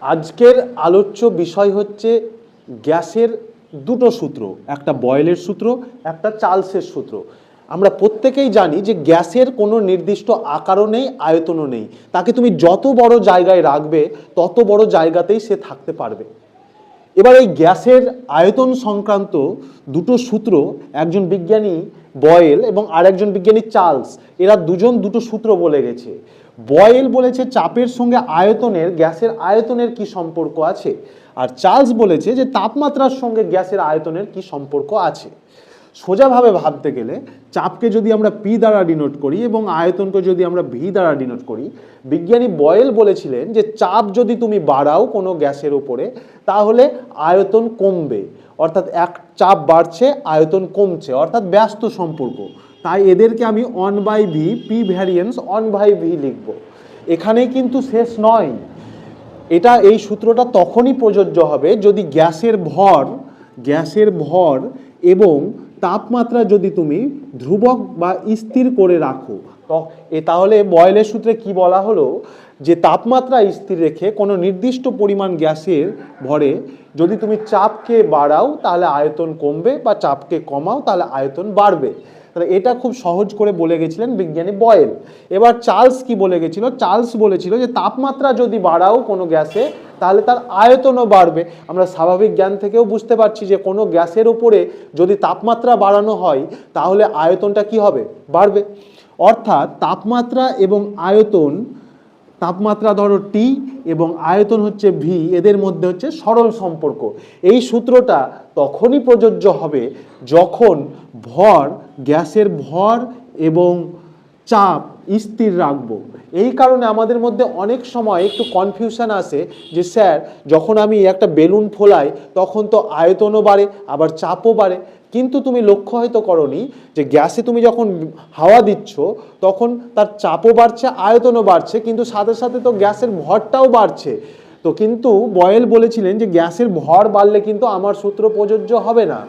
আজকের আলোচ্য বিষয় হচ্ছে গ্যাসের দুটো সূত্র, একটা বয়েলের সূত্র, একটা চার্লসের সূত্র। আমরা প্রত্যেকেই জানি যে গ্যাসের কোনো নির্দিষ্ট আকারও নেই, আয়তনও নেই। তাকে তুমি যত বড় জায়গায় রাখবে তত বড় জায়গাতেই সে থাকতে পারবে। এবার এই গ্যাসের আয়তন সংক্রান্ত দুটো সূত্র একজন বিজ্ঞানী বয়েল এবং আরেকজন বিজ্ঞানী চার্লস, এরা দুজন দুটো সূত্র বলে গেছে। বয়েল বলেছে চাপের সঙ্গে আয়তনের, গ্যাসের আয়তনের কি সম্পর্ক আছে, আর চার্লস বলেছে যে তাপমাত্রার সঙ্গে গ্যাসের আয়তনের কি সম্পর্ক আছে। সোজাভাবে ভাবতে গেলে চাপকে যদি আমরা পি দ্বারা ডিনোট করি এবং আয়তনকে যদি আমরা ভি দ্বারা ডিনোট করি, বিজ্ঞানী বয়েল বলেছিলেন যে চাপ যদি তুমি বাড়াও কোনো গ্যাসের উপরে তাহলে আয়তন কমবে, অর্থাৎ এক চাপ বাড়ছে আয়তন কমছে, অর্থাৎ ব্যস্ত সম্পর্ক। তাই এদেরকে আমি 1/v পি ভ্যারিয়েন্স 1/v লিখব। এখানেই কিন্তু শেষ নয়, এই সূত্রটা তখনই প্রযোজ্য হবে যদি গ্যাসের ভর এবং তাপমাত্রা যদি তুমি ধ্রুবক বা স্থির করে রাখো। তাহলে বয়েলের সূত্রে কি বলা হলো যে তাপমাত্রা স্থির রেখে কোনো নির্দিষ্ট পরিমাণ গ্যাসের ভরে যদি তুমি চাপকে বাড়াও তাহলে আয়তন কমবে, বা চাপকে কমাও তাহলে আয়তন বাড়বে। তাহলে এটা খুব সহজ করে বলে গেছিলেন বিজ্ঞানী বয়েল। এবার চার্লস কি বলে গেছিল? চার্লস বলেছিল যে তাপমাত্রা যদি বাড়াও কোনো গ্যাসে তাহলে তার আয়তনও বাড়বে। আমরা স্বাভাবিক জ্ঞান থেকেও বুঝতে পারছি যে কোনো গ্যাসের উপরে যদি তাপমাত্রা বাড়ানো হয় তাহলে আয়তনটা কি হবে? বাড়বে। অর্থাৎ তাপমাত্রা এবং আয়তন, তাপমাত্রা ধরো টি এবং আয়তন হচ্ছে ভি, এদের মধ্যে হচ্ছে সরল সম্পর্ক। এই সূত্রটা তখনই প্রযোজ্য হবে যখন গ্যাসের ভর এবং চাপ স্থির রাখবো। এই কারণে আমাদের মধ্যে অনেক সময় একটু কনফিউশন আসে যে স্যার যখন আমি একটা বেলুন ফোলাই তখন তো আয়তনও বাড়ে আবার চাপও বাড়ে, কিন্তু তুমি লক্ষ্য হয়তো করনি যে গ্যাসে তুমি যখন হাওয়া দিচ্ছ তখন তার চাপও বাড়ছে আয়তনও বাড়ছে, কিন্তু সাথে সাথে তো গ্যাসের ভরটাও বাড়ছে। তো কিন্তু বয়েল বলেছিলেন যে গ্যাসের ভর বাড়লে কিন্তু আমার সূত্র প্রযোজ্য হবে না।